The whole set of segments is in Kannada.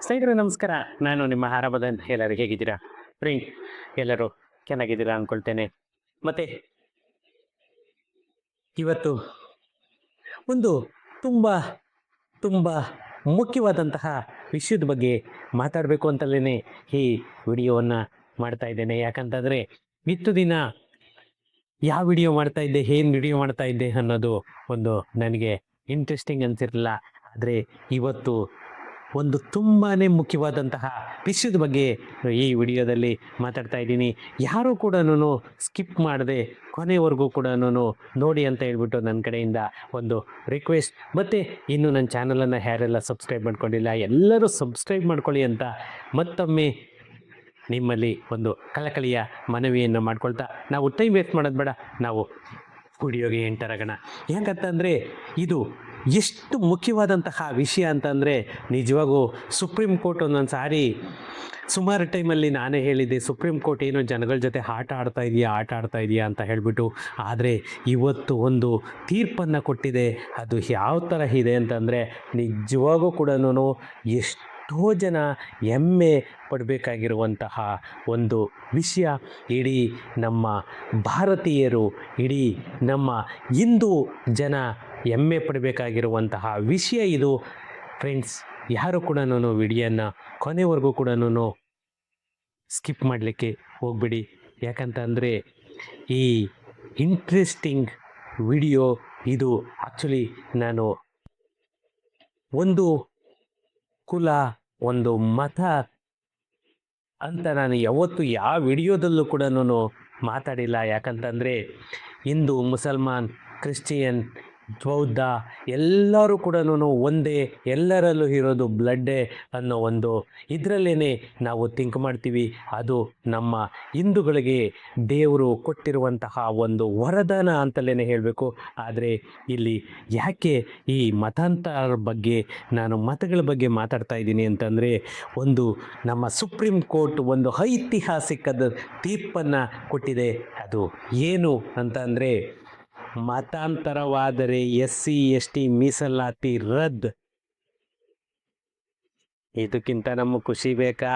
ಸ್ನೇಹಿತರೆ ನಮಸ್ಕಾರ. ನಾನು ನಿಮ್ಮ ಆರಾಮದನ್. ಎಲ್ಲರೂ ಹೇಗಿದ್ದೀರಾ? ಫ್ರೆಂಡ್, ಎಲ್ಲರೂ ಚೆನ್ನಾಗಿದ್ದೀರಾ ಅಂದ್ಕೊಳ್ತೇನೆ. ಮತ್ತೆ ಇವತ್ತು ಒಂದು ತುಂಬ ತುಂಬ ಮುಖ್ಯವಾದಂತಹ ವಿಷಯದ ಬಗ್ಗೆ ಮಾತಾಡಬೇಕು ಅಂತಲೇ ಈ ವಿಡಿಯೋವನ್ನು ಮಾಡ್ತಾ ಇದ್ದೇನೆ. ಯಾಕಂತಂದರೆ ಇಷ್ಟು ದಿನ ಯಾವ ವಿಡಿಯೋ ಮಾಡ್ತಾ ಇದ್ದೆ, ಏನು ವಿಡಿಯೋ ಮಾಡ್ತಾ ಇದ್ದೆ ಅನ್ನೋದು ಒಂದು ನನಗೆ ಇಂಟ್ರೆಸ್ಟಿಂಗ್ ಅನಿಸಿರಲಿಲ್ಲ. ಆದರೆ ಇವತ್ತು ಒಂದು ತುಂಬಾ ಮುಖ್ಯವಾದಂತಹ ವಿಷಯದ ಬಗ್ಗೆ ಈ ವಿಡಿಯೋದಲ್ಲಿ ಮಾತಾಡ್ತಾ ಇದ್ದೀನಿ. ಯಾರೂ ಕೂಡ ಸ್ಕಿಪ್ ಮಾಡದೆ ಕೊನೆವರೆಗೂ ಕೂಡ ನೋಡಿ ಅಂತ ಹೇಳ್ಬಿಟ್ಟು ನನ್ನ ಕಡೆಯಿಂದ ಒಂದು ರಿಕ್ವೆಸ್ಟ್. ಮತ್ತು ಇನ್ನು ನನ್ನ ಚಾನಲನ್ನು ಯಾರೆಲ್ಲ ಸಬ್ಸ್ಕ್ರೈಬ್ ಮಾಡ್ಕೊಂಡಿಲ್ಲ ಎಲ್ಲರೂ ಸಬ್ಸ್ಕ್ರೈಬ್ ಮಾಡ್ಕೊಳ್ಳಿ ಅಂತ ಮತ್ತೊಮ್ಮೆ ನಿಮ್ಮಲ್ಲಿ ಒಂದು ಕಳಕಳಿಯ ಮನವಿಯನ್ನು ಮಾಡ್ಕೊಳ್ತಾ, ನಾವು ಟೈಮ್ ವೇಸ್ಟ್ ಮಾಡೋದು ಬೇಡ, ನಾವು ವಿಡಿಯೋಗೆ ಎಂಟರ್ ಆಗೋಣ. ಯಾಕಂತಂದರೆ ಇದು ಎಷ್ಟು ಮುಖ್ಯವಾದಂತಹ ವಿಷಯ ಅಂತಂದರೆ, ನಿಜವಾಗೂ ಸುಪ್ರೀಂ ಕೋರ್ಟ್ ಒಂದೊಂದು ಸಾರಿ ಸುಮಾರು ಟೈಮಲ್ಲಿ ನಾನೇ ಹೇಳಿದ್ದೆ, ಸುಪ್ರೀಂ ಕೋರ್ಟ್ ಏನೋ ಜನಗಳ ಜೊತೆ ಆಟ ಆಡ್ತಾ ಇದೆಯಾ ಅಂತ ಹೇಳಿಬಿಟ್ಟು. ಆದರೆ ಇವತ್ತು ಒಂದು ತೀರ್ಪನ್ನು ಕೊಟ್ಟಿದೆ. ಅದು ಯಾವ ಥರ ಇದೆ ಅಂತಂದರೆ, ನಿಜವಾಗೂ ಕೂಡ ಎಷ್ಟೋ ಜನ ಹೆಮ್ಮೆ ಪಡಬೇಕಾಗಿರುವಂತಹ ಒಂದು ವಿಷಯ. ಇಡೀ ನಮ್ಮ ಭಾರತೀಯರು, ಇಡೀ ನಮ್ಮ ಹಿಂದೂ ಜನ ಹೆಮ್ಮೆ ಪಡಬೇಕಾಗಿರುವಂತಹ ವಿಷಯ ಇದು. ಫ್ರೆಂಡ್ಸ್, ಯಾರು ಕೂಡ ವಿಡಿಯೋನ ಕೊನೆವರೆಗೂ ಕೂಡ ಸ್ಕಿಪ್ ಮಾಡಲಿಕ್ಕೆ ಹೋಗ್ಬಿಡಿ. ಯಾಕಂತಂದರೆ ಈ ಇಂಟ್ರೆಸ್ಟಿಂಗ್ ವಿಡಿಯೋ ಇದು. ಆ್ಯಕ್ಚುಲಿ ನಾನು ಒಂದು ಕುಲ, ಒಂದು ಮತ ಅಂತ ನಾನು ಯಾವತ್ತೂ ಯಾವ ವಿಡಿಯೋದಲ್ಲೂ ಕೂಡ ಮಾತಾಡಿಲ್ಲ. ಯಾಕಂತಂದರೆ ಹಿಂದೂ, ಮುಸಲ್ಮಾನ್, ಕ್ರಿಶ್ಚಿಯನ್, ಬೌದ್ಧ ಎಲ್ಲರೂ ಕೂಡ ಒಂದೇ, ಎಲ್ಲರಲ್ಲೂ ಇರೋದು ಬ್ಲಡ್ಡೇ ಅನ್ನೋ ಒಂದು ಇದರಲ್ಲೇ ನಾವು ಥಿಂಕ್ ಮಾಡ್ತೀವಿ. ಅದು ನಮ್ಮ ಹಿಂದೂಗಳಿಗೆ ದೇವರು ಕೊಟ್ಟಿರುವಂತಹ ಒಂದು ವರದಾನ ಅಂತಲೇ ಹೇಳಬೇಕು. ಆದರೆ ಇಲ್ಲಿ ಯಾಕೆ ಈ ಮತಾಂತರ ಬಗ್ಗೆ, ನಾನು ಮತಗಳ ಬಗ್ಗೆ ಮಾತಾಡ್ತಾ ಇದ್ದೀನಿ ಅಂತಂದರೆ, ಒಂದು ನಮ್ಮ ಸುಪ್ರೀಂ ಕೋರ್ಟ್ ಒಂದು ಐತಿಹಾಸಿಕದ ತೀರ್ಪನ್ನು ಕೊಟ್ಟಿದೆ. ಅದು ಏನು ಅಂತ ಅಂದರೆ, ಮತಾಂತರವಾದರೆ SC/ST ಮೀಸಲಾತಿ ರದ್ದು. ಇದಕ್ಕಿಂತ ನಮ್ಮ ಖುಷಿ ಬೇಕಾ?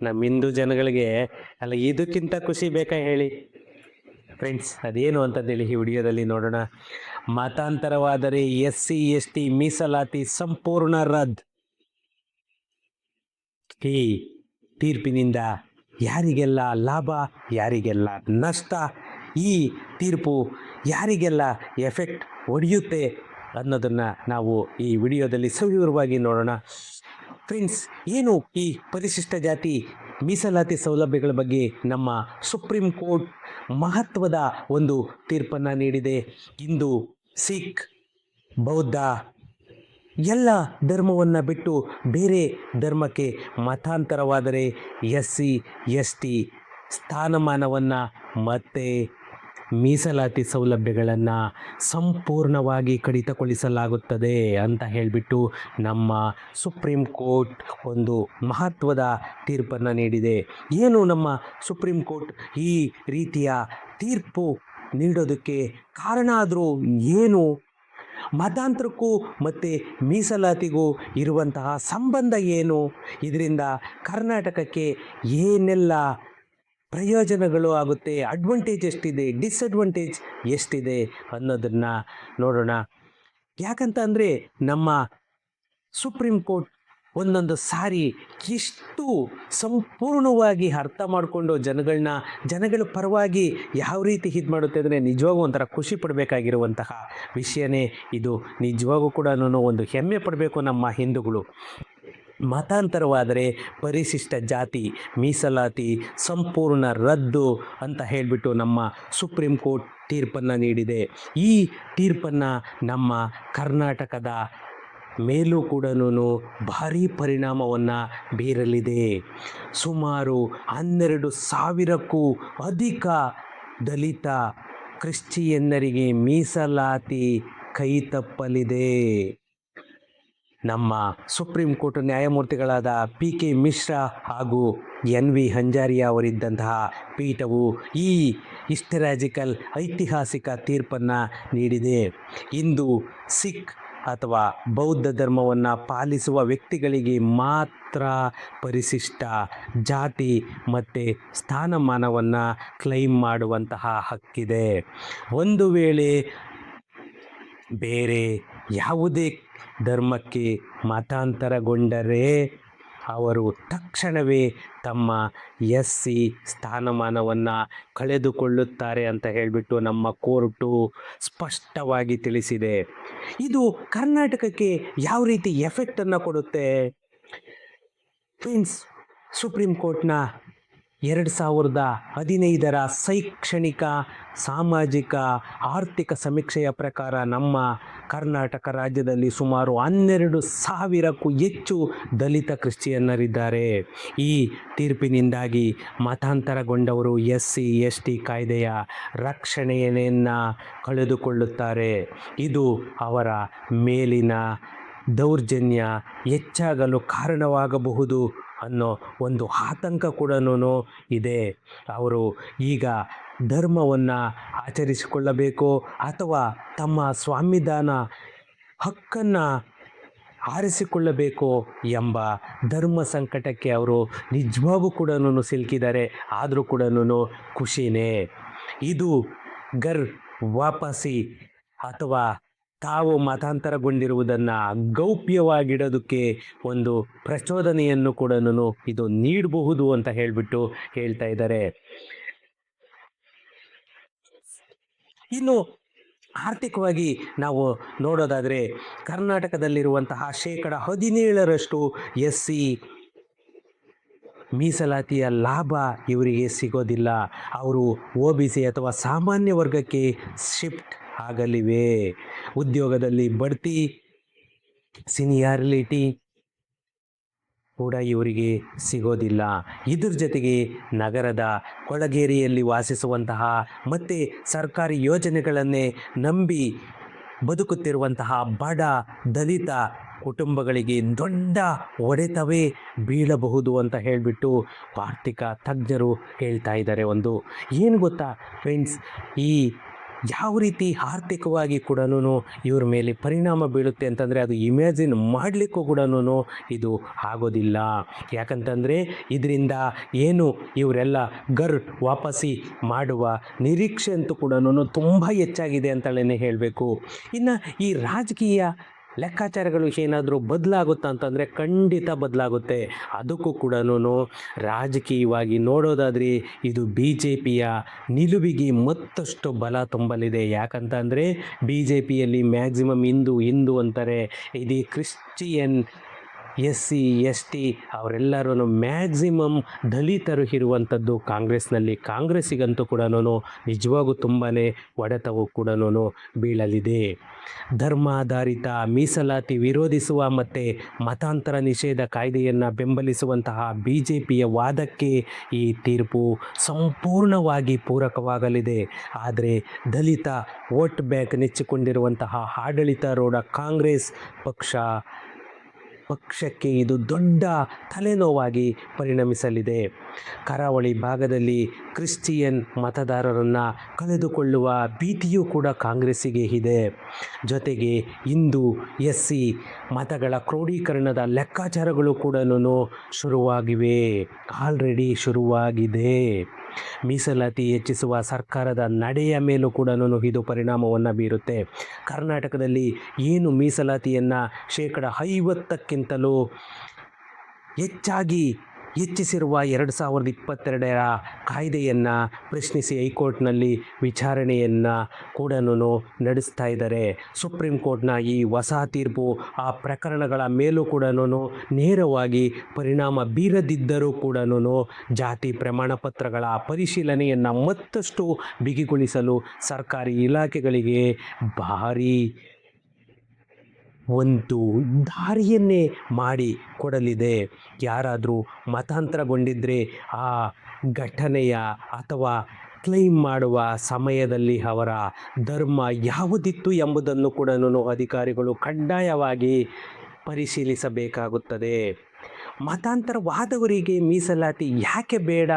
ನಮ್ಮ ಹಿಂದೂ ಜನಗಳಿಗೆ ಅಲ್ಲ, ಇದಕ್ಕಿಂತ ಖುಷಿ ಬೇಕಾ ಹೇಳಿ ಫ್ರೆಂಡ್ಸ್? ಅದೇನು ಅಂತಂದೇಳಿ ಈ ವಿಡಿಯೋದಲ್ಲಿ ನೋಡೋಣ. ಮತಾಂತರವಾದರೆ SC/ST ಮೀಸಲಾತಿ ಸಂಪೂರ್ಣ ರದ್ದು. ಈ ತೀರ್ಪಿನಿಂದ ಯಾರಿಗೆಲ್ಲ ಲಾಭ, ಯಾರಿಗೆಲ್ಲ ನಷ್ಟ, ಈ ತೀರ್ಪು ಯಾರಿಗೆಲ್ಲ ಎಫೆಕ್ಟ್ ಹೊಡೆಯುತ್ತೆ ಅನ್ನೋದನ್ನು ನಾವು ಈ ವಿಡಿಯೋದಲ್ಲಿ ಸವಿವರವಾಗಿ ನೋಡೋಣ. ಫ್ರೆಂಡ್ಸ್, ಏನು ಈ ಪರಿಶಿಷ್ಟ ಜಾತಿ ಮೀಸಲಾತಿ ಸೌಲಭ್ಯಗಳ ಬಗ್ಗೆ ನಮ್ಮ ಸುಪ್ರೀಂ ಕೋರ್ಟ್ ಮಹತ್ವದ ಒಂದು ತೀರ್ಪನ್ನು ನೀಡಿದೆ. ಹಿಂದೂ, ಸಿಖ್, ಬೌದ್ಧ ಎಲ್ಲ ಧರ್ಮವನ್ನು ಬಿಟ್ಟು ಬೇರೆ ಧರ್ಮಕ್ಕೆ ಮತಾಂತರವಾದರೆ SC/ST ಸ್ಥಾನಮಾನವನ್ನು ಮತ್ತು ಮೀಸಲಾತಿ ಸೌಲಭ್ಯಗಳನ್ನು ಸಂಪೂರ್ಣವಾಗಿ ಕಡಿತಗೊಳಿಸಲಾಗುತ್ತದೆ ಅಂತ ಹೇಳಿಬಿಟ್ಟು ನಮ್ಮ ಸುಪ್ರೀಂ ಕೋರ್ಟ್ ಒಂದು ಮಹತ್ವದ ತೀರ್ಪನ್ನು ನೀಡಿದೆ. ಏನು ನಮ್ಮ ಸುಪ್ರೀಂ ಕೋರ್ಟ್ ಈ ರೀತಿಯ ತೀರ್ಪು ನೀಡೋದಕ್ಕೆ ಕಾರಣ ಆದರೂ ಏನು? ಮತಾಂತರಕ್ಕೂ ಮತ್ತು ಮೀಸಲಾತಿಗೂ ಇರುವಂತಹ ಸಂಬಂಧ ಏನು? ಇದರಿಂದ ಕರ್ನಾಟಕಕ್ಕೆ ಏನೆಲ್ಲ ಪ್ರಯೋಜನಗಳು ಆಗುತ್ತೆ, ಅಡ್ವಾಂಟೇಜ್ ಎಷ್ಟಿದೆ, ಡಿಸ್ಅಡ್ವಾಂಟೇಜ್ ಎಷ್ಟಿದೆ ಅನ್ನೋದನ್ನು ನೋಡೋಣ. ಯಾಕಂತ ಅಂದರೆ ನಮ್ಮ ಸುಪ್ರೀಂ ಕೋರ್ಟ್ ಒಂದೊಂದು ಸಾರಿ ಎಷ್ಟು ಸಂಪೂರ್ಣವಾಗಿ ಅರ್ಥ ಮಾಡಿಕೊಂಡು ಜನಗಳ ಪರವಾಗಿ ಯಾವ ರೀತಿ ಇದು ಮಾಡುತ್ತೆ ಅಂದರೆ, ನಿಜವಾಗೂ ಒಂಥರ ಖುಷಿ ಪಡಬೇಕಾಗಿರುವಂತಹ ವಿಷಯನೇ ಇದು. ನಿಜವಾಗೂ ಕೂಡ ಒಂದು ಹೆಮ್ಮೆ ಪಡಬೇಕು ನಮ್ಮ ಹಿಂದೂಗಳು. ಮತಾಂತರವಾದರೆ ಪರಿಶಿಷ್ಟ ಜಾತಿ ಮೀಸಲಾತಿ ಸಂಪೂರ್ಣ ರದ್ದು ಅಂತ ಹೇಳಿಬಿಟ್ಟು ನಮ್ಮ ಸುಪ್ರೀಂ ಕೋರ್ಟ್ ತೀರ್ಪನ್ನು ನೀಡಿದೆ. ಈ ತೀರ್ಪನ್ನು ನಮ್ಮ ಕರ್ನಾಟಕದ ಮೇಲೂ ಕೂಡ ಭಾರೀ ಪರಿಣಾಮವನ್ನು ಬೀರಲಿದೆ. ಸುಮಾರು 12,000ಕ್ಕೂ ಅಧಿಕ ದಲಿತ ಕ್ರಿಶ್ಚಿಯನ್ನರಿಗೆ ಮೀಸಲಾತಿ ಕೈ ತಪ್ಪಲಿದೆ. ನಮ್ಮ ಸುಪ್ರೀಂ ಕೋರ್ಟ್ ನ್ಯಾಯಮೂರ್ತಿಗಳಾದ PK ಮಿಶ್ರಾ ಹಾಗೂ NV ಹಂಜಾರಿಯಾ ಅವರಿದ್ದಂತಹ ಪೀಠವು ಈ ಹಿಸ್ಟರಾಜಿಕಲ್ ಐತಿಹಾಸಿಕ ತೀರ್ಪನ್ನು ನೀಡಿದೆ. ಹಿಂದೂ, ಸಿಖ್, ಅಥವಾ ಬೌದ್ಧ ಧರ್ಮವನ್ನು ಪಾಲಿಸುವ ವ್ಯಕ್ತಿಗಳಿಗೆ ಮಾತ್ರ ಪರಿಶಿಷ್ಟ ಜಾತಿ ಮತ್ತು ಸ್ಥಾನಮಾನವನ್ನು ಕ್ಲೈಮ್ ಮಾಡುವಂತಹ ಹಕ್ಕಿದೆ. ಒಂದು ವೇಳೆ ಬೇರೆ ಯಾವುದೇ ಧರ್ಮಕ್ಕೆ ಮತಾಂತರಗೊಂಡರೆ ಅವರು ತಕ್ಷಣವೇ ತಮ್ಮ SC ಸ್ಥಾನಮಾನವನ್ನು ಕಳೆದುಕೊಳ್ಳುತ್ತಾರೆ ಅಂತ ಹೇಳಿಬಿಟ್ಟು ನಮ್ಮ ಕೋರ್ಟು ಸ್ಪಷ್ಟವಾಗಿ ತಿಳಿಸಿದೆ. ಇದು ಕರ್ನಾಟಕಕ್ಕೆ ಯಾವ ರೀತಿ ಎಫೆಕ್ಟನ್ನು ಕೊಡುತ್ತೆ? ಫ್ರೆಂಡ್ಸ್, ಸುಪ್ರೀಂ ಕೋರ್ಟ್ನ 2015 ಶೈಕ್ಷಣಿಕ, ಸಾಮಾಜಿಕ, ಆರ್ಥಿಕ ಸಮೀಕ್ಷೆಯ ಪ್ರಕಾರ ನಮ್ಮ ಕರ್ನಾಟಕ ರಾಜ್ಯದಲ್ಲಿ ಸುಮಾರು 12,000ಕ್ಕೂ ಹೆಚ್ಚು ದಲಿತ ಕ್ರಿಶ್ಚಿಯನ್ನರಿದ್ದಾರೆ. ಈ ತೀರ್ಪಿನಿಂದಾಗಿ ಮತಾಂತರಗೊಂಡವರು SC ST ಕಾಯ್ದೆಯ ರಕ್ಷಣೆಯನ್ನು ಕಳೆದುಕೊಳ್ಳುತ್ತಾರೆ. ಇದು ಅವರ ಮೇಲಿನ ದೌರ್ಜನ್ಯ ಹೆಚ್ಚಾಗಲು ಕಾರಣವಾಗಬಹುದು ಅನ್ನೋ ಒಂದು ಆತಂಕ ಕೂಡ ಇದೆ. ಅವರು ಈಗ ಧರ್ಮವನ್ನು ಆಚರಿಸಿಕೊಳ್ಳಬೇಕು ಅಥವಾ ತಮ್ಮ ಸಂವಿಧಾನ ಹಕ್ಕನ್ನು ಆರಿಸಿಕೊಳ್ಳಬೇಕು ಎಂಬ ಧರ್ಮ ಸಂಕಟಕ್ಕೆ ಅವರು ನಿಜವಾಗೂ ಕೂಡ ಸಿಲುಕಿದ್ದಾರೆ. ಆದರೂ ಕೂಡ ಖುಷಿನೇ. ಇದು ಘರ್ ವಾಪಸಿ ಅಥವಾ ತಾವು ಮತಾಂತರಗೊಂಡಿರುವುದನ್ನು ಗೌಪ್ಯವಾಗಿಡೋದಕ್ಕೆ ಒಂದು ಪ್ರಚೋದನೆಯನ್ನು ಕೂಡ ಇದು ನೀಡಬಹುದು ಅಂತ ಹೇಳ್ತಾ ಇದ್ದಾರೆ. ಇನ್ನು ಆರ್ಥಿಕವಾಗಿ ನಾವು ನೋಡೋದಾದರೆ ಕರ್ನಾಟಕದಲ್ಲಿರುವಂತಹ 17% SC ಮೀಸಲಾತಿಯ ಲಾಭ ಇವರಿಗೆ ಸಿಗೋದಿಲ್ಲ. ಅವರು OBC ಅಥವಾ ಸಾಮಾನ್ಯ ವರ್ಗಕ್ಕೆ ಶಿಫ್ಟ್ ಆಗಲಿವೆ. ಉದ್ಯೋಗದಲ್ಲಿ ಬಡ್ತಿ, ಸೀನಿಯಾರಿಟಿ ಕೂಡ ಇವರಿಗೆ ಸಿಗೋದಿಲ್ಲ. ಇದ್ರ ಜೊತೆಗೆ ನಗರದ ಕೊಳಗೇರಿಯಲ್ಲಿ ವಾಸಿಸುವಂತಹ ಮತ್ತು ಸರ್ಕಾರಿ ಯೋಜನೆಗಳನ್ನೇ ನಂಬಿ ಬದುಕುತ್ತಿರುವಂತಹ ಬಡ ದಲಿತ ಕುಟುಂಬಗಳಿಗೆ ದೊಡ್ಡ ಹೊಡೆತವೇ ಬೀಳಬಹುದು ಅಂತ ಹೇಳಿಬಿಟ್ಟು ಆರ್ಥಿಕ ತಜ್ಞರು ಹೇಳ್ತಾ ಇದ್ದಾರೆ. ಒಂದು ಏನು ಗೊತ್ತಾ ಫ್ರೆಂಡ್ಸ್, ಈ ಯಾವ ರೀತಿ ಆರ್ಥಿಕವಾಗಿ ಕೂಡ ಇವ್ರ ಮೇಲೆ ಪರಿಣಾಮ ಬೀಳುತ್ತೆ ಅಂತಂದರೆ ಅದು ಇಮ್ಯಾಜಿನ್ ಮಾಡಲಿಕ್ಕೂ ಕೂಡ ಇದು ಆಗೋದಿಲ್ಲ. ಯಾಕಂತಂದರೆ ಇದರಿಂದ ಏನು ಇವರೆಲ್ಲ ಘರ್ ವಾಪಸಿ ಮಾಡುವ ನಿರೀಕ್ಷೆ ಅಂತೂ ಕೂಡ ತುಂಬ ಹೆಚ್ಚಾಗಿದೆ ಅಂತಲೇ ಹೇಳಬೇಕು. ಇನ್ನು ಈ ರಾಜಕೀಯ ಲೆಕ್ಕಾಚಾರಗಳು ಏನಾದರೂ ಬದಲಾಗುತ್ತಾ ಅಂತಂದರೆ ಖಂಡಿತ ಬದಲಾಗುತ್ತೆ. ಅದಕ್ಕೂ ಕೂಡ ರಾಜಕೀಯವಾಗಿ ನೋಡೋದಾದರೆ ಇದು BJPಯ ನಿಲುವಿಗೆ ಮತ್ತಷ್ಟು ಬಲ ತುಂಬಲಿದೆ. ಯಾಕಂತಂದರೆ BJPಯಲ್ಲಿ ಮ್ಯಾಕ್ಸಿಮಮ್ ಹಿಂದೂ ಅಂತಾರೆ. ಇದು ಕ್ರಿಶ್ಚಿಯನ್ SC ST ಅವರೆಲ್ಲರೂ ಮ್ಯಾಕ್ಸಿಮಮ್ ದಲಿತರು ಇರುವಂಥದ್ದು ಕಾಂಗ್ರೆಸ್ಸಿಗಂತೂ ಕೂಡ ನಿಜವಾಗೂ ತುಂಬಾ ಹೊಡೆತವು ಕೂಡ ಬೀಳಲಿದೆ. ಧರ್ಮಾಧಾರಿತ ಮೀಸಲಾತಿ ವಿರೋಧಿಸುವ ಮತ್ತು ಮತಾಂತರ ನಿಷೇಧ ಕಾಯ್ದೆಯನ್ನು ಬೆಂಬಲಿಸುವಂತಹ BJPಯ ವಾದಕ್ಕೆ ಈ ತೀರ್ಪು ಸಂಪೂರ್ಣವಾಗಿ ಪೂರಕವಾಗಲಿದೆ. ಆದರೆ ದಲಿತ ವೋಟ್ ಬ್ಯಾಂಕ್ ನೆಚ್ಚಿಕೊಂಡಿರುವಂತಹ ಆಡಳಿತಾರೂಢ ಕಾಂಗ್ರೆಸ್ ಪಕ್ಷಕ್ಕೆ ಇದು ದೊಡ್ಡ ತಲೆನೋವಾಗಿ ಪರಿಣಮಿಸಲಿದೆ. ಕರಾವಳಿ ಭಾಗದಲ್ಲಿ ಕ್ರಿಶ್ಚಿಯನ್ ಮತದಾರರನ್ನು ಕಳೆದುಕೊಳ್ಳುವ ಭೀತಿಯೂ ಕೂಡ ಕಾಂಗ್ರೆಸ್ಸಿಗೆ ಇದೆ. ಜೊತೆಗೆ ಹಿಂದೂ SC ಮತಗಳ ಕ್ರೋಢೀಕರಣದ ಲೆಕ್ಕಾಚಾರಗಳು ಕೂಡ ಆಲ್ರೆಡಿ ಶುರುವಾಗಿದೆ. ಮೀಸಲಾತಿ ಹೆಚ್ಚಿಸುವ ಸರ್ಕಾರದ ನಡೆಯ ಮೇಲೂ ಕೂಡ ಇದು ಪರಿಣಾಮವನ್ನು ಬೀರುತ್ತೆ. ಕರ್ನಾಟಕದಲ್ಲಿ ಏನು ಮೀಸಲಾತಿಯನ್ನು 50%ಕ್ಕಿಂತಲೂ ಹೆಚ್ಚಿಸಿರುವ 2022 ಕಾಯ್ದೆಯನ್ನು ಪ್ರಶ್ನಿಸಿ ಹೈಕೋರ್ಟ್ನಲ್ಲಿ ವಿಚಾರಣೆಯನ್ನು ಕೂಡ ನಡೆಸ್ತಾ ಇದ್ದಾರೆ. ಸುಪ್ರೀಂ ಕೋರ್ಟ್ನ ಈ ಹೊಸ ತೀರ್ಪು ಆ ಪ್ರಕರಣಗಳ ಮೇಲೂ ಕೂಡ ನೇರವಾಗಿ ಪರಿಣಾಮ ಬೀರದಿದ್ದರೂ ಕೂಡ ಜಾತಿ ಪ್ರಮಾಣ ಪತ್ರಗಳ ಪರಿಶೀಲನೆಯನ್ನು ಮತ್ತಷ್ಟು ಬಿಗಿಗೊಳಿಸಲು ಸರ್ಕಾರಿ ಇಲಾಖೆಗಳಿಗೆ ಭಾರೀ ಒಂದು ದಾರಿಯನ್ನೇ ಮಾಡಿ ಕೊಡಲಿದೆ. ಯಾರಾದರೂ ಮತಾಂತರಗೊಂಡಿದ್ದರೆ ಆ ಘಟನೆಯ ಅಥವಾ ಕ್ಲೈಮ್ ಮಾಡುವ ಸಮಯದಲ್ಲಿ ಅವರ ಧರ್ಮ ಯಾವುದಿತ್ತು ಎಂಬುದನ್ನು ಕೂಡ ಅಧಿಕಾರಿಗಳು ಕಡ್ಡಾಯವಾಗಿ ಪರಿಶೀಲಿಸಬೇಕಾಗುತ್ತದೆ. ಮತಾಂತರವಾದವರಿಗೆ ಮೀಸಲಾತಿ ಯಾಕೆ ಬೇಡ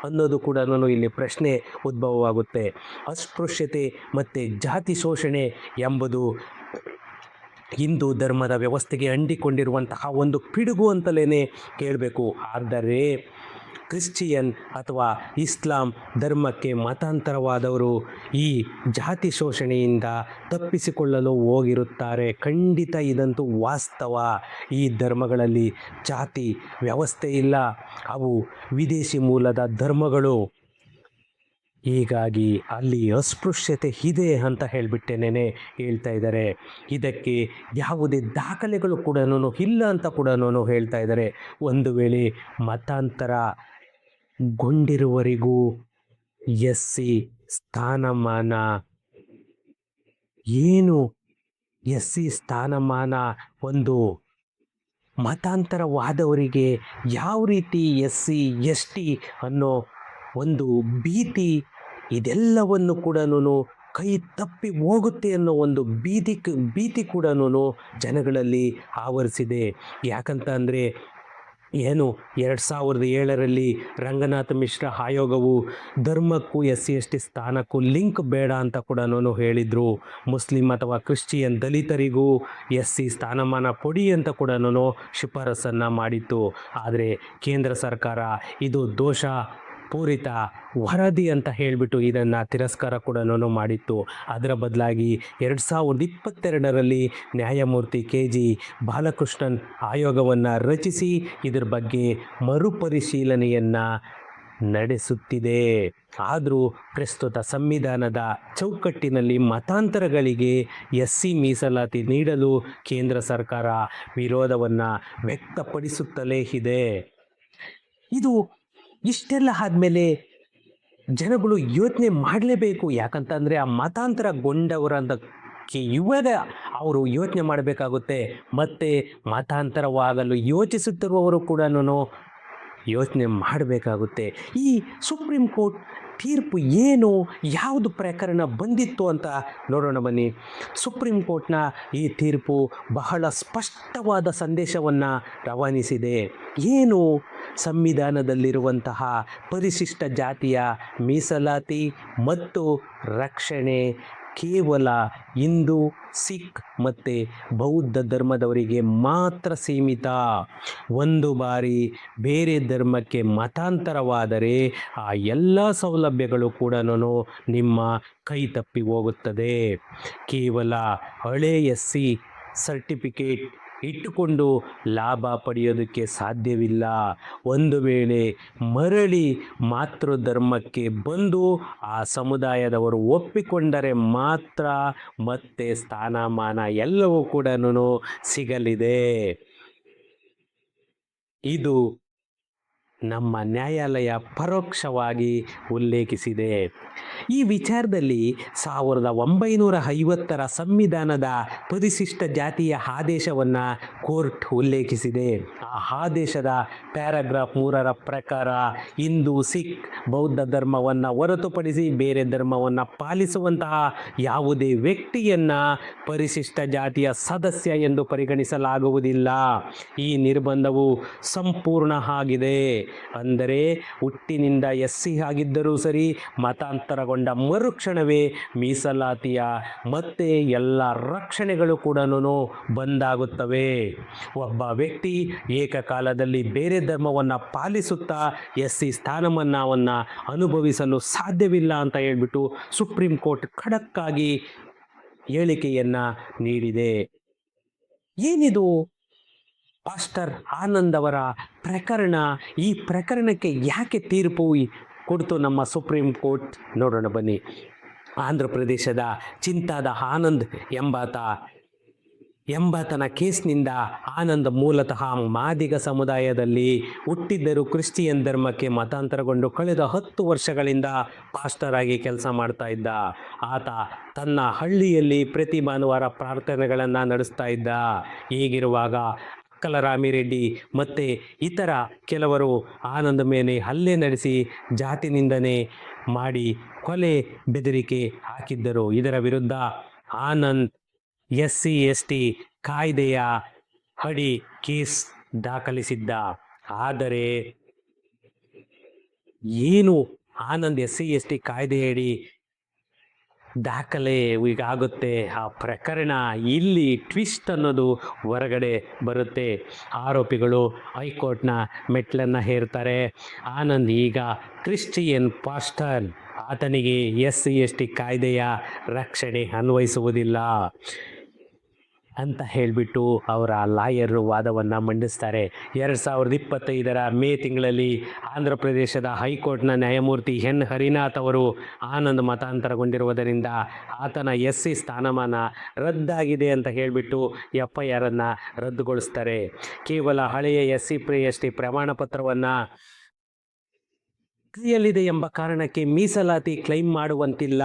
ಅನ್ನೋದು ಕೂಡ ಇಲ್ಲಿ ಪ್ರಶ್ನೆ ಉದ್ಭವವಾಗುತ್ತೆ. ಅಸ್ಪೃಶ್ಯತೆ ಮತ್ತು ಜಾತಿ ಶೋಷಣೆ ಎಂಬುದು ಹಿಂದೂ ಧರ್ಮದ ವ್ಯವಸ್ಥೆಗೆ ಅಂಟಿಕೊಂಡಿರುವಂತಹ ಒಂದು ಪಿಡುಗು ಅಂತಲೇ ಕೇಳಬೇಕು. ಆದರೆ ಕ್ರಿಶ್ಚಿಯನ್ ಅಥವಾ ಇಸ್ಲಾಂ ಧರ್ಮಕ್ಕೆ ಮತಾಂತರವಾದವರು ಈ ಜಾತಿ ಶೋಷಣೆಯಿಂದ ತಪ್ಪಿಸಿಕೊಳ್ಳಲು ಹೋಗಿರುತ್ತಾರೆ. ಖಂಡಿತ ಇದಂತೂ ವಾಸ್ತವ. ಈ ಧರ್ಮಗಳಲ್ಲಿ ಜಾತಿ ವ್ಯವಸ್ಥೆ ಇಲ್ಲ, ಅವು ವಿದೇಶಿ ಮೂಲದ ಧರ್ಮಗಳು. ಹೀಗಾಗಿ ಅಲ್ಲಿ ಅಸ್ಪೃಶ್ಯತೆ ಇದೆ ಅಂತ ಹೇಳಿಬಿಟ್ಟೇನೆ ಹೇಳ್ತಾ ಇದ್ದಾರೆ. ಇದಕ್ಕೆ ಯಾವುದೇ ದಾಖಲೆಗಳು ಕೂಡ ಇಲ್ಲ ಅಂತ ಕೂಡ ಹೇಳ್ತಾ ಇದ್ದಾರೆ. ಒಂದು ವೇಳೆ ಮತಾಂತರಗೊಂಡಿರುವವರಿಗೂ SC ಸ್ಥಾನಮಾನ ಏನು, SC ಸ್ಥಾನಮಾನ ಒಂದು ಮತಾಂತರವಾದವರಿಗೆ ಯಾವ ರೀತಿ SC ST ಅನ್ನೋ ಒಂದು ಭೀತಿ, ಇದೆಲ್ಲವನ್ನು ಕೂಡ ಕೈ ತಪ್ಪಿ ಹೋಗುತ್ತೆ ಅನ್ನೋ ಒಂದು ಭೀತಿ ಕೂಡ ಜನಗಳಲ್ಲಿ ಆವರಿಸಿದೆ. ಯಾಕಂತ ಅಂದರೆ 2007ರಲ್ಲಿ ರಂಗನಾಥ ಮಿಶ್ರಾ ಆಯೋಗವು ಧರ್ಮಕ್ಕೂ SC ST ಸ್ಥಾನಕ್ಕೂ ಲಿಂಕ್ ಬೇಡ ಅಂತ ಕೂಡ ಹೇಳಿದರು. ಮುಸ್ಲಿಂ ಅಥವಾ ಕ್ರಿಶ್ಚಿಯನ್ ದಲಿತರಿಗೂ SC ಸ್ಥಾನಮಾನ ಕೊಡಿ ಅಂತ ಕೂಡ ಶಿಫಾರಸನ್ನು ಮಾಡಿತ್ತು. ಆದರೆ ಕೇಂದ್ರ ಸರ್ಕಾರ ಇದು ದೋಷ ಪೂರಿತ ವರದಿ ಅಂತ ಹೇಳಿಬಿಟ್ಟು ಇದನ್ನು ತಿರಸ್ಕಾರ ಕೂಡ ಮಾಡಿತ್ತು. ಅದರ ಬದಲಾಗಿ 2022ರಲ್ಲಿ ನ್ಯಾಯಮೂರ್ತಿ KG ಬಾಲಕೃಷ್ಣನ್ ಆಯೋಗವನ್ನು ರಚಿಸಿ ಇದರ ಬಗ್ಗೆ ಮರುಪರಿಶೀಲನೆಯನ್ನು ನಡೆಸುತ್ತಿದೆ. ಆದರೂ ಪ್ರಸ್ತುತ ಸಂವಿಧಾನದ ಚೌಕಟ್ಟಿನಲ್ಲಿ ಮತಾಂತರಗಳಿಗೆ SC ಮೀಸಲಾತಿ ನೀಡಲು ಕೇಂದ್ರ ಸರ್ಕಾರ ವಿರೋಧವನ್ನು ವ್ಯಕ್ತಪಡಿಸುತ್ತಲೇ ಇದೆ. ಇದು ಇಷ್ಟೆಲ್ಲ ಆದಮೇಲೆ ಜನಗಳು ಯೋಚನೆ ಮಾಡಲೇಬೇಕು. ಯಾಕಂತಂದರೆ ಆ ಮತಾಂತರಗೊಂಡವರಂದಕ್ಕೆ ಇವಾಗ ಅವರು ಯೋಚನೆ ಮಾಡಬೇಕಾಗುತ್ತೆ. ಮತ್ತು ಮತಾಂತರವಾಗಲು ಯೋಚಿಸುತ್ತಿರುವವರು ಕೂಡ ಯೋಚನೆ ಮಾಡಬೇಕಾಗುತ್ತೆ. ಈ ಸುಪ್ರೀಂ ಕೋರ್ಟ್ ತೀರ್ಪು ಏನು, ಯಾವುದು ಪ್ರಕರಣ ಬಂದಿತ್ತು ಅಂತ ನೋಡೋಣ ಬನ್ನಿ. ಸುಪ್ರೀಂ ಕೋರ್ಟ್ನ ಈ ತೀರ್ಪು ಬಹಳ ಸ್ಪಷ್ಟವಾದ ಸಂದೇಶವನ್ನು ರವಾನಿಸಿದೆ. ಏನು, ಸಂವಿಧಾನದಲ್ಲಿರುವಂತಹ ಪರಿಶಿಷ್ಟ ಜಾತಿಯ ಮೀಸಲಾತಿ ಮತ್ತು ರಕ್ಷಣೆ ಕೇವಲ ಹಿಂದೂ, ಸಿಖ್ ಮತ್ತು ಬೌದ್ಧ ಧರ್ಮದವರಿಗೆ ಮಾತ್ರ ಸೀಮಿತ. ಒಂದು ಬಾರಿ ಬೇರೆ ಧರ್ಮಕ್ಕೆ ಮತಾಂತರವಾದರೆ ಆ ಎಲ್ಲ ಸೌಲಭ್ಯಗಳು ಕೂಡ ನಿಮ್ಮ ಕೈ ತಪ್ಪಿ ಹೋಗುತ್ತದೆ. ಕೇವಲ ಹಳೆ SC ಸರ್ಟಿಫಿಕೇಟ್ ಇಟ್ಟುಕೊಂಡು ಲಾಭ ಪಡೆಯೋದಕ್ಕೆ ಸಾಧ್ಯವಿಲ್ಲ. ಒಂದು ವೇಳೆ ಮರಳಿ ಮಾತೃ ಧರ್ಮಕ್ಕೆ ಬಂದು ಆ ಸಮುದಾಯದವರು ಒಪ್ಪಿಕೊಂಡರೆ ಮಾತ್ರ ಮತ್ತೆ ಸ್ಥಾನಮಾನ ಎಲ್ಲವೂ ಕೂಡ ಸಿಗಲಿದೆ. ಇದು ನಮ್ಮ ನ್ಯಾಯಾಲಯ ಪರೋಕ್ಷವಾಗಿ ಉಲ್ಲೇಖಿಸಿದೆ. ಈ ವಿಚಾರದಲ್ಲಿ 1950ರ ಸಂವಿಧಾನದ ಪರಿಶಿಷ್ಟ ಜಾತಿಯ ಆದೇಶವನ್ನು ಕೋರ್ಟ್ ಉಲ್ಲೇಖಿಸಿದೆ. ಆ ಆದೇಶದ ಪ್ಯಾರಾಗ್ರಾಫ್ 3ರ ಪ್ರಕಾರ ಹಿಂದೂ, ಸಿಖ್, ಬೌದ್ಧ ಧರ್ಮವನ್ನು ಹೊರತುಪಡಿಸಿ ಬೇರೆ ಧರ್ಮವನ್ನು ಪಾಲಿಸುವಂತಹ ಯಾವುದೇ ವ್ಯಕ್ತಿಯನ್ನು ಪರಿಶಿಷ್ಟ ಜಾತಿಯ ಸದಸ್ಯ ಎಂದು ಪರಿಗಣಿಸಲಾಗುವುದಿಲ್ಲ. ಈ ನಿರ್ಬಂಧವು ಸಂಪೂರ್ಣ ಆಗಿದೆ. ಅಂದರೆ ಹುಟ್ಟಿನಿಂದ SC ಆಗಿದ್ದರೂ ಸರಿ, ಮತಾಂತರಗೊಂಡ ಮರುಕ್ಷಣವೇ ಮೀಸಲಾತಿಯ ಮತ್ತೆ ಎಲ್ಲ ರಕ್ಷಣೆಗಳು ಕೂಡ ಬಂದಾಗುತ್ತವೆ. ಒಬ್ಬ ವ್ಯಕ್ತಿ ಏಕಕಾಲದಲ್ಲಿ ಬೇರೆ ಧರ್ಮವನ್ನು ಪಾಲಿಸುತ್ತಾ SC ಸ್ಥಾನಮಾನವನ್ನು ಅನುಭವಿಸಲು ಸಾಧ್ಯವಿಲ್ಲ ಅಂತ ಹೇಳ್ಬಿಟ್ಟು ಸುಪ್ರೀಂ ಕೋರ್ಟ್ ಖಡಕ್ಕಾಗಿ ಹೇಳಿಕೆಯನ್ನು ನೀಡಿದೆ. ಏನಿದು ಪಾಸ್ಟರ್ ಆನಂದ್ ಅವರ ಪ್ರಕರಣ? ಈ ಪ್ರಕರಣಕ್ಕೆ ಯಾಕೆ ತೀರ್ಪು ಕೊಡ್ತು ನಮ್ಮ ಸುಪ್ರೀಂ ಕೋರ್ಟ್? ನೋಡೋಣ ಬನ್ನಿ. ಆಂಧ್ರ ಪ್ರದೇಶದ ಚಿಂತಾದ ಆನಂದ್ ಎಂಬಾತನ ಕೇಸ್ನಿಂದ ಆನಂದ್ ಮೂಲತಃ ಮಾದಿಗ ಸಮುದಾಯದಲ್ಲಿ ಹುಟ್ಟಿದ್ದರೂ ಕ್ರಿಶ್ಚಿಯನ್ ಧರ್ಮಕ್ಕೆ ಮತಾಂತರಗೊಂಡು ಕಳೆದ 10 ವರ್ಷಗಳಿಂದ ಪಾಸ್ಟರ್ ಆಗಿ ಕೆಲಸ ಮಾಡ್ತಾ ಇದ್ದ. ಆತ ತನ್ನ ಹಳ್ಳಿಯಲ್ಲಿ ಪ್ರತಿ ಭಾನುವಾರ ಪ್ರಾರ್ಥನೆಗಳನ್ನು ನಡೆಸ್ತಾ ಇದ್ದ. ಹೀಗಿರುವಾಗ ಅಕ್ಕಲರಾಮಿರೆಡ್ಡಿ ಮತ್ತು ಇತರ ಕೆಲವರು ಆನಂದ್ ಮೇಲೆ ಹಲ್ಲೆ ನಡೆಸಿ ಜಾತಿ ನಿಂದನೆ ಮಾಡಿ ಕೊಲೆ ಬೆದರಿಕೆ ಹಾಕಿದ್ದರು. ಇದರ ವಿರುದ್ಧ ಆನಂದ್ SC ST ಕಾಯ್ದೆಯ ಅಡಿ ಕೇಸ್ ದಾಖಲಿಸಿದ್ದ. ಆದರೆ ಏನು ಆನಂದ್ SC ST ಕಾಯ್ದೆಯಡಿ ದಾಖಲೆ ಈಗ ಆಗುತ್ತೆ ಆ ಪ್ರಕರಣ. ಇಲ್ಲಿ ಟ್ವಿಸ್ಟ್ ಅನ್ನೋದು ಹೊರಗಡೆ ಬರುತ್ತೆ. ಆರೋಪಿಗಳು ಹೈಕೋರ್ಟ್ನ ಮೆಟ್ಲನ್ನು ಹೇರ್ತಾರೆ. ಆನಂದ್ ಈಗ ಕ್ರಿಶ್ಚಿಯನ್ ಪಾಸ್ಟರ್, ಆತನಿಗೆ SC/ST ಕಾಯ್ದೆಯ ರಕ್ಷಣೆ ಅನ್ವಯಿಸುವುದಿಲ್ಲ ಅಂತ ಹೇಳಿಬಿಟ್ಟು ಅವರ ಲಾಯರು ವಾದವನ್ನು ಮಂಡಿಸ್ತಾರೆ. 2025 ಮೇ ತಿಂಗಳಲ್ಲಿ ಆಂಧ್ರ ಪ್ರದೇಶದ ಹೈಕೋರ್ಟ್ನ ನ್ಯಾಯಮೂರ್ತಿ N. ಹರಿನಾಥ್ ಅವರು ಆನಂದ್ ಮತಾಂತರಗೊಂಡಿರುವುದರಿಂದ ಆತನ SC ಸ್ಥಾನಮಾನ ರದ್ದಾಗಿದೆ ಅಂತ ಹೇಳಿಬಿಟ್ಟು FIR ಅನ್ನು ರದ್ದುಗೊಳಿಸ್ತಾರೆ. ಕೇವಲ ಹಳೆಯ SC/ST ಪ್ರಮಾಣ ಪತ್ರವನ್ನು ಕೈಯಲ್ಲಿದೆ ಎಂಬ ಕಾರಣಕ್ಕೆ ಮೀಸಲಾತಿ ಕ್ಲೈಮ್ ಮಾಡುವಂತಿಲ್ಲ,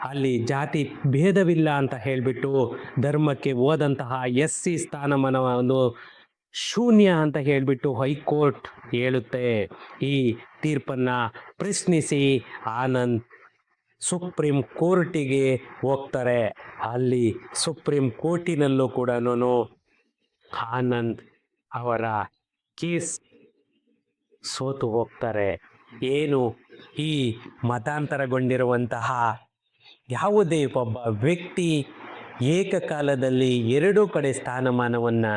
ಅಲ್ಲಿ ಜಾತಿ ಭೇದವಿಲ್ಲ ಅಂತ ಹೇಳಿಬಿಟ್ಟು ಧರ್ಮಕ್ಕೆ ಹೋದಂತಹ SC ಸ್ಥಾನಮಾನವನ್ನು ಶೂನ್ಯ ಅಂತ ಹೇಳಿಬಿಟ್ಟು ಹೈಕೋರ್ಟ್ ಹೇಳುತ್ತೆ. ಈ ತೀರ್ಪನ್ನು ಪ್ರಶ್ನಿಸಿ ಆನಂದ್ ಸುಪ್ರೀಂ ಕೋರ್ಟಿಗೆ ಹೋಗ್ತಾರೆ. ಅಲ್ಲಿ ಸುಪ್ರೀಂ ಕೋರ್ಟಿನಲ್ಲೂ ಕೂಡ ಆನಂದ್ ಅವರ ಕೇಸ್ ಸೋತು ಹೋಗ್ತಾರೆ. ಏನು ಈ ಮತಾಂತರಗೊಂಡಿರುವಂತಹ ಯಾವುದೇ ಒಬ್ಬ ವ್ಯಕ್ತಿ ಏಕಕಾಲದಲ್ಲಿ ಎರಡೂ ಕಡೆ ಸ್ಥಾನಮಾನವನ್ನು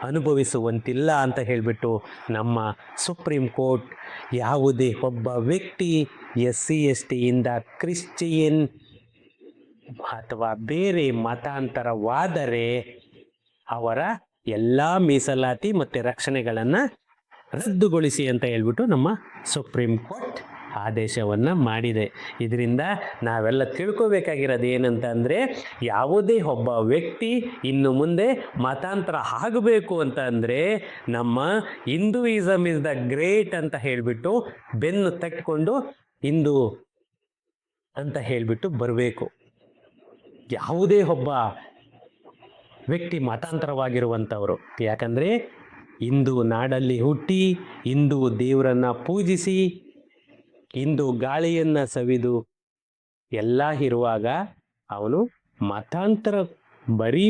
ಅನುಭವಿಸುವಂತಿಲ್ಲ ಅಂತ ಹೇಳಿಬಿಟ್ಟು ನಮ್ಮ ಸುಪ್ರೀಂ ಕೋರ್ಟ್ ಯಾವುದೇ ಒಬ್ಬ ವ್ಯಕ್ತಿ SC/STಯಿಂದ ಕ್ರಿಶ್ಚಿಯನ್ ಅಥವಾ ಬೇರೆ ಮತಾಂತರವಾದರೆ ಅವರ ಎಲ್ಲ ಮೀಸಲಾತಿ ಮತ್ತು ರಕ್ಷಣೆಗಳನ್ನು ರದ್ದುಗೊಳಿಸಿ ಅಂತ ಹೇಳ್ಬಿಟ್ಟು ನಮ್ಮ ಸುಪ್ರೀಂ ಕೋರ್ಟ್ ಆದೇಶವನ್ನು ಮಾಡಿದೆ. ಇದರಿಂದ ನಾವೆಲ್ಲ ತಿಳ್ಕೋಬೇಕಾಗಿರೋದು ಏನಂತ ಅಂದರೆ, ಯಾವುದೇ ಒಬ್ಬ ವ್ಯಕ್ತಿ ಇನ್ನು ಮುಂದೆ ಮತಾಂತರ ಆಗಬೇಕು ಅಂತ ಅಂದರೆ ನಮ್ಮ ಹಿಂದೂಯಿಸಮ್ ಇಸ್ ದ ಗ್ರೇಟ್ ಅಂತ ಹೇಳಿಬಿಟ್ಟು ಬೆನ್ನು ತಟ್ಕೊಂಡು ಹಿಂದೂ ಅಂತ ಹೇಳಿಬಿಟ್ಟು ಬರಬೇಕು. ಯಾವುದೇ ಒಬ್ಬ ವ್ಯಕ್ತಿ ಮತಾಂತರವಾಗಿರುವಂಥವರು, ಯಾಕಂದರೆ ಹಿಂದೂ ನಾಡಲ್ಲಿ ಹುಟ್ಟಿ ಹಿಂದೂ ದೇವರನ್ನು ಪೂಜಿಸಿ ಹಿಂದೂ ಗಾಳಿಯನ್ನು ಸವಿದು ಎಲ್ಲ ಇರುವಾಗ ಅವನು ಮತಾಂತರ ಬರೀ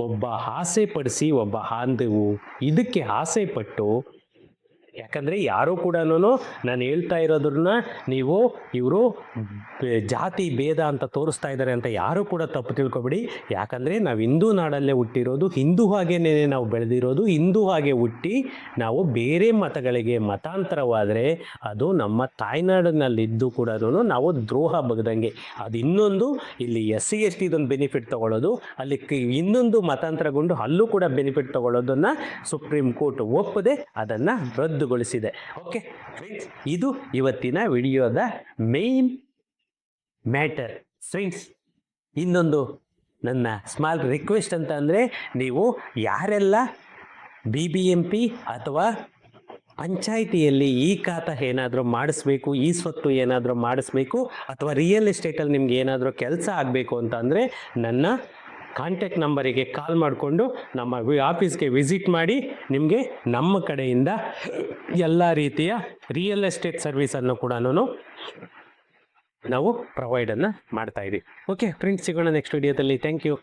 ಒಬ್ಬ ಆಸೆ ಪಡಿಸಿ ಒಬ್ಬ ಇದಕ್ಕೆ ಆಸೆ ಪಟ್ಟು, ಯಾಕಂದರೆ ಯಾರೂ ಕೂಡ ನಾನು ಹೇಳ್ತಾ ಇರೋದನ್ನ ನೀವು ಇವರು ಜಾತಿ ಭೇದ ಅಂತ ತೋರಿಸ್ತಾ ಇದ್ದಾರೆ ಅಂತ ಯಾರೂ ಕೂಡ ತಪ್ಪು ತಿಳ್ಕೊಬೇಡಿ. ಯಾಕಂದರೆ ನಾವು ಹಿಂದೂ ನಾಡಲ್ಲೇ ಹುಟ್ಟಿರೋದು, ಹಿಂದೂ ಹಾಗೇನೇ ನಾವು ಬೆಳೆದಿರೋದು, ಹಿಂದೂ ಹಾಗೆ ಹುಟ್ಟಿ ನಾವು ಬೇರೆ ಮತಗಳಿಗೆ ಮತಾಂತರವಾದರೆ ಅದು ನಮ್ಮ ತಾಯ್ನಾಡಿನಲ್ಲಿದ್ದು ಕೂಡ ನಾವು ದ್ರೋಹ ಬಗ್ದಂಗೆ. ಅದು ಇನ್ನೊಂದು ಇಲ್ಲಿ SC/ST ಇದೊಂದು ಬೆನಿಫಿಟ್ ತೊಗೊಳ್ಳೋದು, ಅಲ್ಲಿ ಇನ್ನೊಂದು ಮತಾಂತರಗೊಂಡು ಅಲ್ಲೂ ಕೂಡ ಬೆನಿಫಿಟ್ ತೊಗೊಳ್ಳೋದನ್ನು ಸುಪ್ರೀಂ ಕೋರ್ಟ್ ಒಪ್ಪದೆ ಅದನ್ನು ರದ್ದುಗೊಳಿಸಿದೆ. ಓಕೆ ಫ್ರೆಂಡ್ಸ್, ಇದು ಇವತ್ತಿನ ವಿಡಿಯೋದ ಮೇನ್ ಮ್ಯಾಟರ್. ಫ್ರೆಂಡ್ಸ್, ಇನ್ನೊಂದು ನನ್ನ ಸ್ಮಾಲ್ ರಿಕ್ವೆಸ್ಟ್ ಅಂತ ಅಂದರೆ, ನೀವು ಯಾರೆಲ್ಲ BBMP ಅಥವಾ ಪಂಚಾಯಿತಿಯಲ್ಲಿ ಈ ಖಾತಾ ಏನಾದರೂ ಮಾಡಿಸ್ಬೇಕು, ಈ ಸ್ವತ್ತು ಏನಾದರೂ ಮಾಡಿಸ್ಬೇಕು, ಅಥವಾ ರಿಯಲ್ ಎಸ್ಟೇಟಲ್ಲಿ ನಿಮ್ಗೆ ಏನಾದರೂ ಕೆಲಸ ಆಗಬೇಕು ಅಂತ ಅಂದರೆ ನನ್ನ ಕಾಂಟ್ಯಾಕ್ಟ್ ನಂಬರಿಗೆ ಕಾಲ್ ಮಾಡಿಕೊಂಡು ನಮ್ಮ ಆಫೀಸ್ಗೆ ವಿಸಿಟ್ ಮಾಡಿ ನಿಮಗೆ ನಮ್ಮ ಕಡೆಯಿಂದ ಎಲ್ಲ ರೀತಿಯ ರಿಯಲ್ ಎಸ್ಟೇಟ್ ಸರ್ವಿಸನ್ನು ಕೂಡ ನಾವು ಪ್ರೊವೈಡನ್ನು ಮಾಡ್ತಾಯಿದ್ದೀವಿ. ಓಕೆ ಫ್ರೆಂಡ್ಸ್, ಸಿಗೋಣ ನೆಕ್ಸ್ಟ್ ವಿಡಿಯೋದಲ್ಲಿ. Thank you.